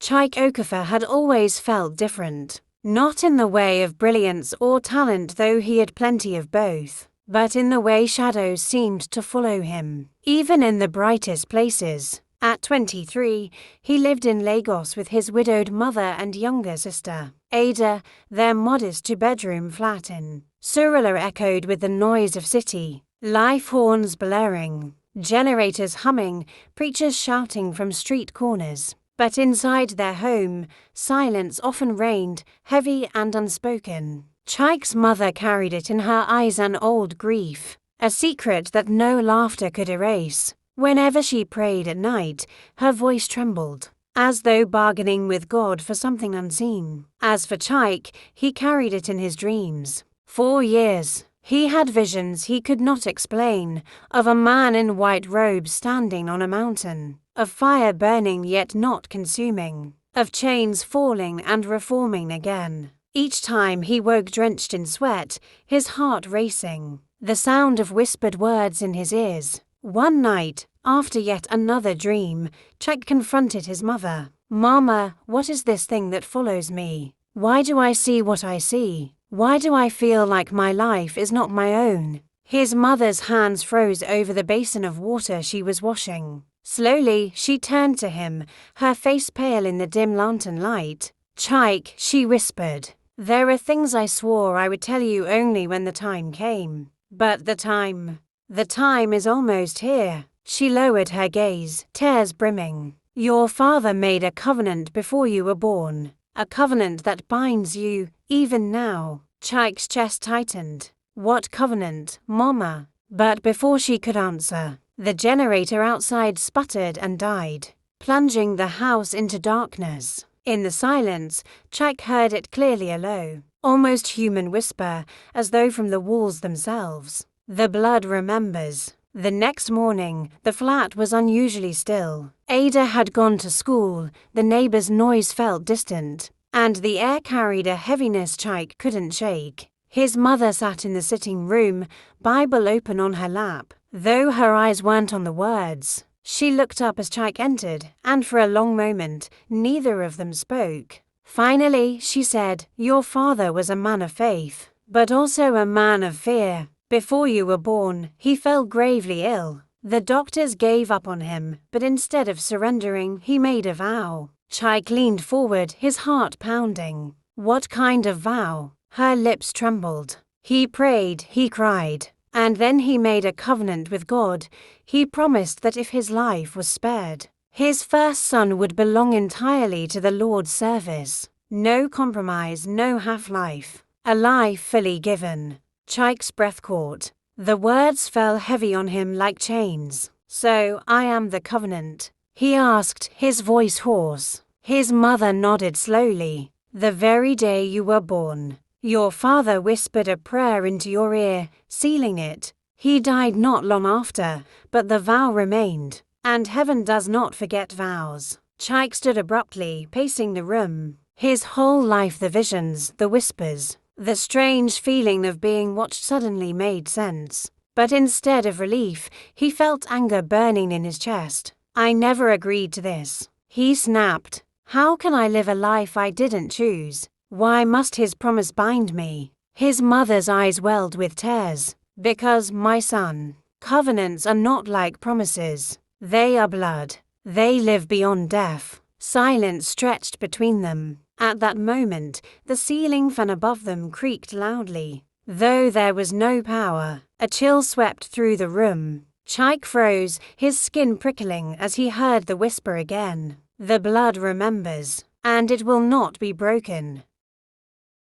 Chike Okafor had always felt different. Not in the way of brilliance or talent, though he had plenty of both, but in the way shadows seemed to follow him, even in the brightest places. At 23, he lived in Lagos with his widowed mother and younger sister, Ada. Their modest two-bedroom flat in Surulere echoed with the noise of city life, horns blaring, generators humming, preachers shouting from street corners. But inside their home, silence often reigned, heavy and unspoken. Chike's mother carried it in her eyes, an old grief, a secret that no laughter could erase. Whenever she prayed at night, her voice trembled, as though bargaining with God for something unseen. As for Chike, he carried it in his dreams. For years, he had visions he could not explain, of a man in white robes standing on a mountain, of fire burning yet not consuming, of chains falling and reforming again. Each time he woke drenched in sweat, his heart racing, the sound of whispered words in his ears. One night, after yet another dream, Chike confronted his mother. "Mama, what is this thing that follows me? Why do I see what I see? Why do I feel like my life is not my own?" His mother's hands froze over the basin of water she was washing. Slowly, she turned to him, her face pale in the dim lantern light. "Chike," she whispered, "there are things I swore I would tell you only when the time came. But the time is almost here." She lowered her gaze, tears brimming. "Your father made a covenant before you were born, a covenant that binds you, even now." Chike's chest tightened. "What covenant, Mama?" But before she could answer, the generator outside sputtered and died, plunging the house into darkness. In the silence, Chike heard it clearly, a low, almost human whisper, as though from the walls themselves. "The blood remembers." The next morning, the flat was unusually still. Ada had gone to school, the neighbors' noise felt distant, and the air carried a heaviness Chike couldn't shake. His mother sat in the sitting room, Bible open on her lap, though her eyes weren't on the words. She looked up as Chike entered, and for a long moment, neither of them spoke. Finally, she said, "Your father was a man of faith, but also a man of fear. Before you were born, he fell gravely ill. The doctors gave up on him, but instead of surrendering, he made a vow." Chike leaned forward, his heart pounding. "What kind of vow?" Her lips trembled. "He prayed, he cried, and then he made a covenant with God. He promised that if his life was spared, his first son would belong entirely to the Lord's service. No compromise, no half-life. A life fully given." Chike's breath caught. The words fell heavy on him like chains. "So, I am the covenant?" he asked, his voice hoarse. His mother nodded slowly. "The very day you were born, your father whispered a prayer into your ear, sealing it. He died not long after, but the vow remained, and heaven does not forget vows." Chike stood abruptly, pacing the room. His whole life, the visions, the whispers, the strange feeling of being watched suddenly made sense. But instead of relief, he felt anger burning in his chest. "I never agreed to this," he snapped. "How can I live a life I didn't choose? Why must his promise bind me?" His mother's eyes welled with tears. "Because, my son, covenants are not like promises. They are blood. They live beyond death." Silence stretched between them. At that moment, the ceiling fan above them creaked loudly. Though there was no power, a chill swept through the room. Chike froze, his skin prickling as he heard the whisper again. "The blood remembers, and it will not be broken."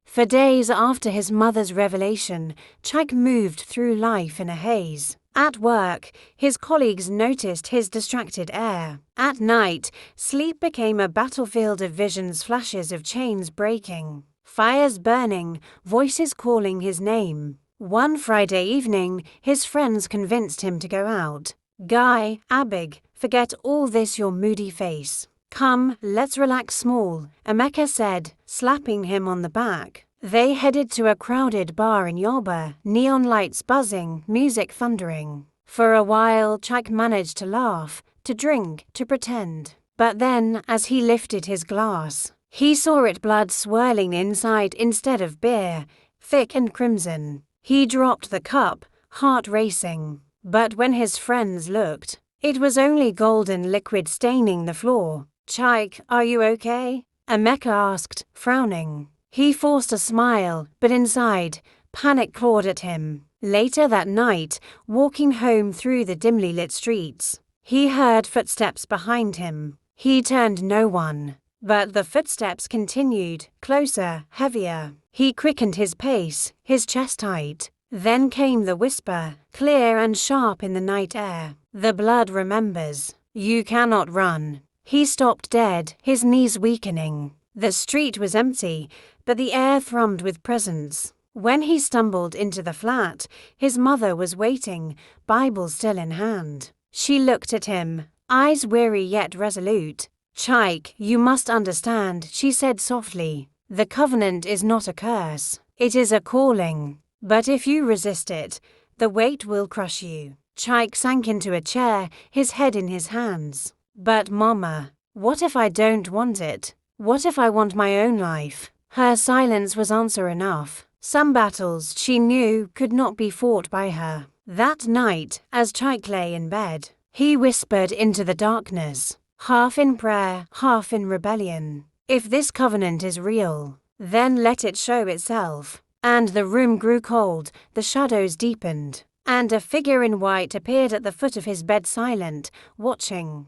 For days after his mother's revelation, Chike moved through life in a haze. At work, his colleagues noticed his distracted air. At night, sleep became a battlefield of visions, flashes of chains breaking, fires burning, voices calling his name. One Friday evening, his friends convinced him to go out. "Guy, Abig, forget all this, your moody face. Come, let's relax small," Emeka said, slapping him on the back. They headed to a crowded bar in Yoba, neon lights buzzing, music thundering. For a while, Chike managed to laugh, to drink, to pretend. But then, as he lifted his glass, he saw it blood swirling inside instead of beer, thick and crimson. He dropped the cup, heart racing. But when his friends looked, it was only golden liquid staining the floor. "Chike, are you okay?" Emeka asked, frowning. He forced a smile, but inside, panic clawed at him. Later that night, walking home through the dimly lit streets, he heard footsteps behind him. He turned no one, but the footsteps continued, closer, heavier. He quickened his pace, his chest tight. Then came the whisper, clear and sharp in the night air. "The blood remembers. You cannot run." He stopped dead, his knees weakening. The street was empty, but the air thrummed with presence. When he stumbled into the flat, his mother was waiting, Bible still in hand. She looked at him, eyes weary yet resolute. "Chike, you must understand," she said softly. "The covenant is not a curse. It is a calling. But if you resist it, the weight will crush you." Chike sank into a chair, his head in his hands. "But Mama, what if I don't want it? What if I want my own life?" Her silence was answer enough. Some battles, she knew, could not be fought by her. That night, as Chike lay in bed, he whispered into the darkness, half in prayer, half in rebellion, "If this covenant is real, then let it show itself." And the room grew cold, the shadows deepened, and a figure in white appeared at the foot of his bed, silent, watching.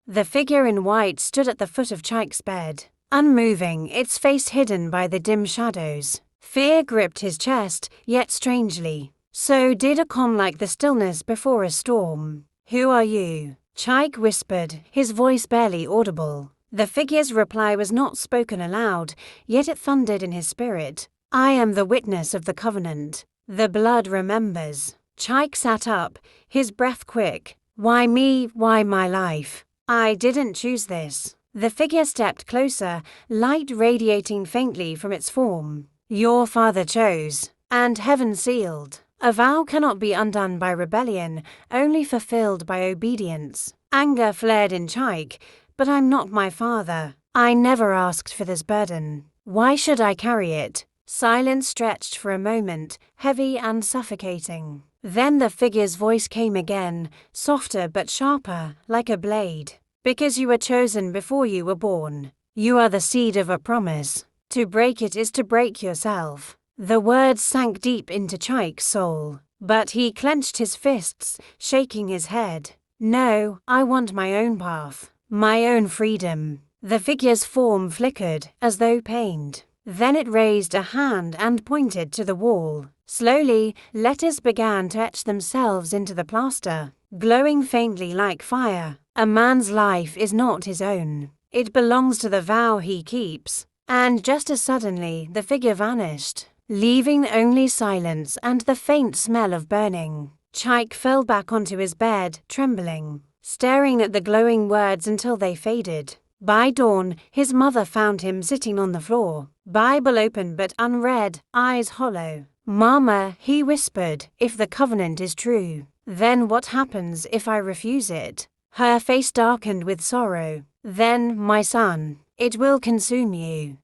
The figure in white stood at the foot of Chike's bed, unmoving, its face hidden by the dim shadows. Fear gripped his chest, yet strangely, so did a calm like the stillness before a storm. "Who are you?" Chike whispered, his voice barely audible. The figure's reply was not spoken aloud, yet it thundered in his spirit. "I am the witness of the covenant. The blood remembers." Chike sat up, his breath quick. "Why me? Why my life? I didn't choose this." The figure stepped closer, light radiating faintly from its form. "Your father chose, and heaven sealed. A vow cannot be undone by rebellion, only fulfilled by obedience." Anger flared in Chike. "But I'm not my father. I never asked for this burden. Why should I carry it?" Silence stretched for a moment, heavy and suffocating. Then the figure's voice came again, softer but sharper, like a blade. "Because you were chosen before you were born. You are the seed of a promise. To break it is to break yourself." The words sank deep into Chike's soul, but he clenched his fists, shaking his head. "No, I want my own path, my own freedom." The figure's form flickered, as though pained. Then it raised a hand and pointed to the wall. Slowly, letters began to etch themselves into the plaster, glowing faintly like fire. "A man's life is not his own. It belongs to the vow he keeps." And just as suddenly, the figure vanished, leaving only silence and the faint smell of burning. Chike fell back onto his bed, trembling, staring at the glowing words until they faded. By dawn, his mother found him sitting on the floor, Bible open but unread, eyes hollow. "Mama," he whispered, "if the covenant is true, then what happens if I refuse it?" Her face darkened with sorrow. "Then, my son, it will consume you."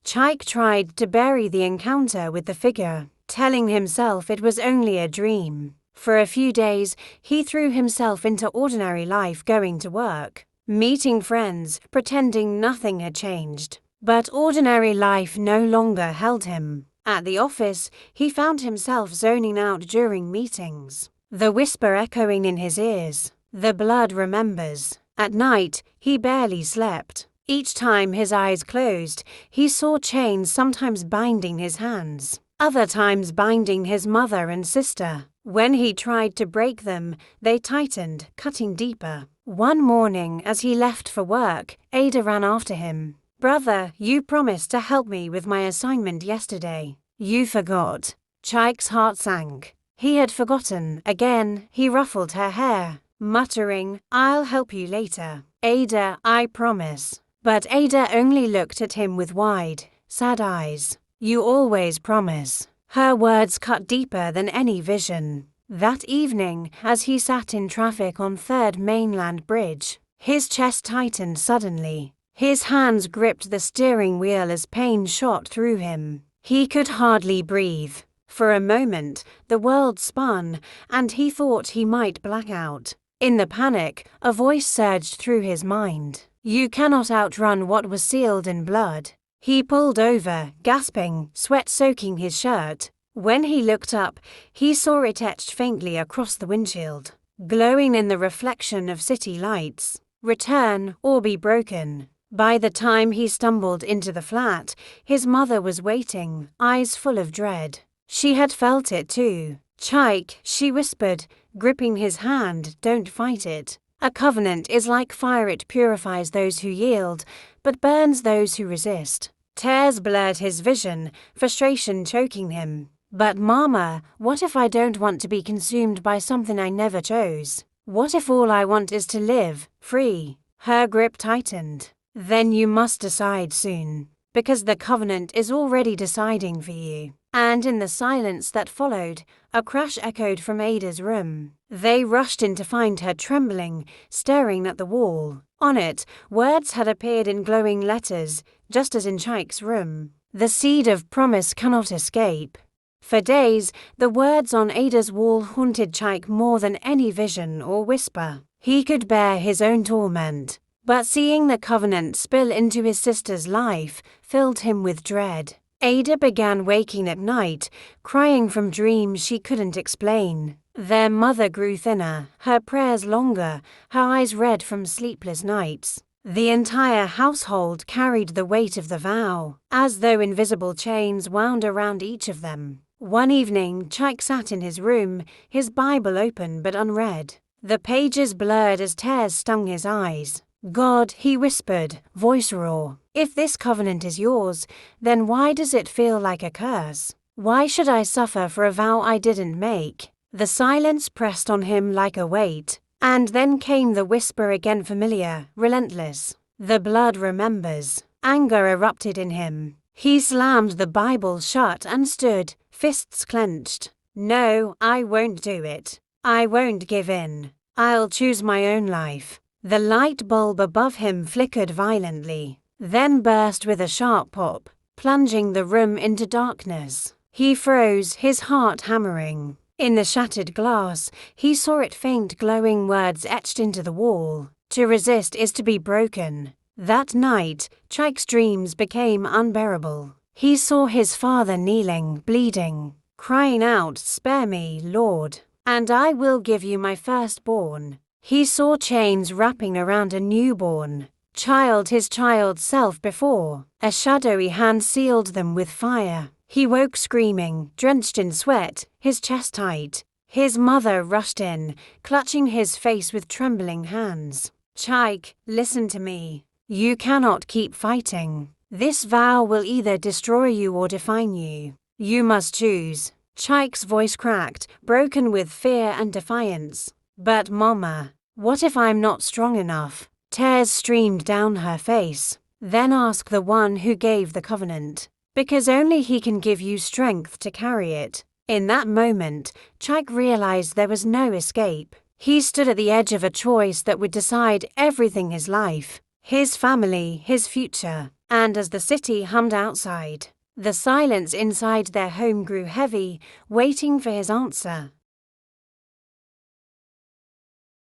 Chike tried to bury the encounter with the figure, telling himself it was only a dream. For a few days, he threw himself into ordinary life, going to work, meeting friends, pretending nothing had changed. But ordinary life no longer held him. At the office, he found himself zoning out during meetings, the whisper echoing in his ears. "The blood remembers." At night, he barely slept. Each time his eyes closed, he saw chains sometimes binding his hands, other times binding his mother and sister. When he tried to break them, they tightened, cutting deeper. One morning, as he left for work, Ada ran after him. "Brother, you promised to help me with my assignment yesterday. You forgot." Chike's heart sank. He had forgotten. Again, he ruffled her hair, muttering, "I'll help you later. Ada, I promise." But Ada only looked at him with wide, sad eyes. "You always promise." Her words cut deeper than any vision. That evening, as he sat in traffic on 3rd Mainland Bridge, his chest tightened suddenly. His hands gripped the steering wheel as pain shot through him. He could hardly breathe. For a moment, the world spun, and he thought he might black out. In the panic, a voice surged through his mind. "You cannot outrun what was sealed in blood." He pulled over, gasping, sweat soaking his shirt. When he looked up, he saw it etched faintly across the windshield, glowing in the reflection of city lights. "Return or be broken." By the time he stumbled into the flat, his mother was waiting, eyes full of dread. She had felt it too. "Chike," she whispered, gripping his hand, "don't fight it. A covenant is like fire, it purifies those who yield, but burns those who resist." Tears blurred his vision, frustration choking him. "But Mama, what if I don't want to be consumed by something I never chose? What if all I want is to live, free?" Her grip tightened. "Then you must decide soon, because the covenant is already deciding for you." And in the silence that followed, a crash echoed from Ada's room. They rushed in to find her trembling, staring at the wall. On it, words had appeared in glowing letters, just as in Chike's room. "The seed of promise cannot escape." For days, the words on Ada's wall haunted Chike more than any vision or whisper. He could bear his own torment, but seeing the covenant spill into his sister's life filled him with dread. Ada began waking at night, crying from dreams she couldn't explain. Their mother grew thinner, her prayers longer, her eyes red from sleepless nights. The entire household carried the weight of the vow, as though invisible chains wound around each of them. One evening, Chike sat in his room, his Bible open but unread. The pages blurred as tears stung his eyes. "God," he whispered, voice raw, "if this covenant is yours, then why does it feel like a curse? Why should I suffer for a vow I didn't make?" The silence pressed on him like a weight, and then came the whisper again, familiar, relentless. "The blood remembers." Anger erupted in him. He slammed the Bible shut and stood, fists clenched. "No, I won't do it. I won't give in. I'll choose my own life." The light bulb above him flickered violently, then burst with a sharp pop, plunging the room into darkness. He froze, his heart hammering. In the shattered glass, he saw it faint glowing words etched into the wall. "To resist is to be broken." That night, Chike's dreams became unbearable. He saw his father kneeling, bleeding, crying out, "Spare me, Lord, and I will give you my firstborn." He saw chains wrapping around a newborn child, his child self before. A shadowy hand sealed them with fire. He woke screaming, drenched in sweat, his chest tight. His mother rushed in, clutching his face with trembling hands. "Chike, listen to me. You cannot keep fighting. This vow will either destroy you or define you. You must choose." Chike's voice cracked, broken with fear and defiance. "But Mama, what if I'm not strong enough?" Tears streamed down her face. "Then ask the one who gave the covenant, because only he can give you strength to carry it." In that moment, Chike realized there was no escape. He stood at the edge of a choice that would decide everything: his life, his family, his future. And as the city hummed outside, the silence inside their home grew heavy, waiting for his answer.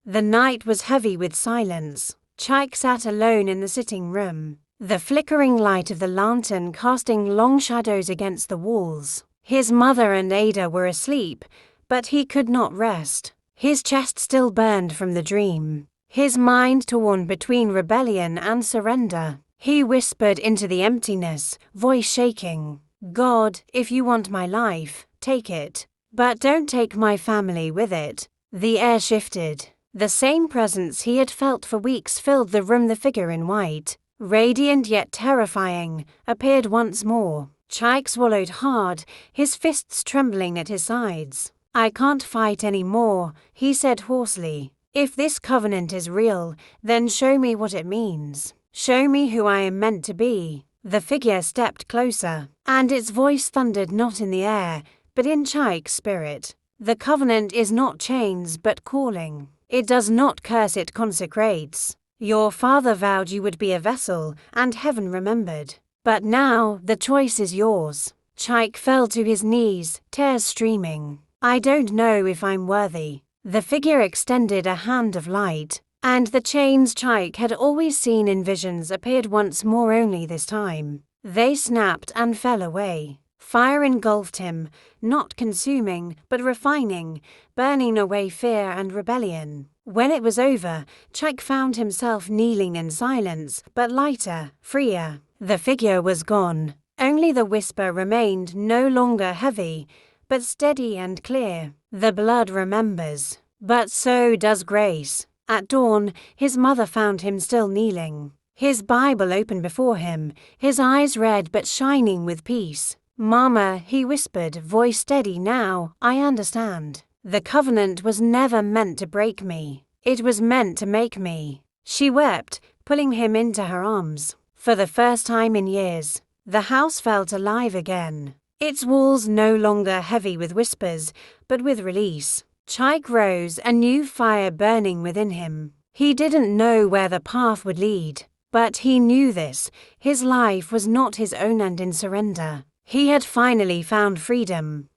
The night was heavy with silence. Chike sat alone in the sitting room, the flickering light of the lantern casting long shadows against the walls. His mother and Ada were asleep, but he could not rest. His chest still burned from the dream, his mind torn between rebellion and surrender. He whispered into the emptiness, voice shaking, "God, if you want my life, take it. But don't take my family with it." The air shifted. The same presence he had felt for weeks filled the room. The figure in white, radiant yet terrifying, appeared once more. Chike swallowed hard, his fists trembling at his sides. "I can't fight any more," he said hoarsely. "If this covenant is real, then show me what it means. Show me who I am meant to be." The figure stepped closer, and its voice thundered not in the air, but in Chike's spirit. The covenant is not chains but calling. It does not curse, it consecrates. Your father vowed you would be a vessel, and heaven remembered. But now, the choice is yours. Chike fell to his knees, tears streaming. I don't know if I'm worthy. The figure extended a hand of light, and the chains Chike had always seen in visions appeared once more, only this time they snapped and fell away. Fire engulfed him, not consuming, but refining, burning away fear and rebellion. When it was over, Chike found himself kneeling in silence, but lighter, freer. The figure was gone. Only the whisper remained, no longer heavy, but steady and clear. The blood remembers, but so does grace. At dawn, his mother found him still kneeling. His Bible open before him, his eyes red but shining with peace. "Mama," he whispered, voice steady now, "I understand. The covenant was never meant to break me. It was meant to make me." She wept, pulling him into her arms. For the first time in years, the house felt alive again. Its walls no longer heavy with whispers, but with release. Chike rose, a new fire burning within him. He didn't know where the path would lead, but he knew this: his life was not his own, and in surrender, he had finally found freedom.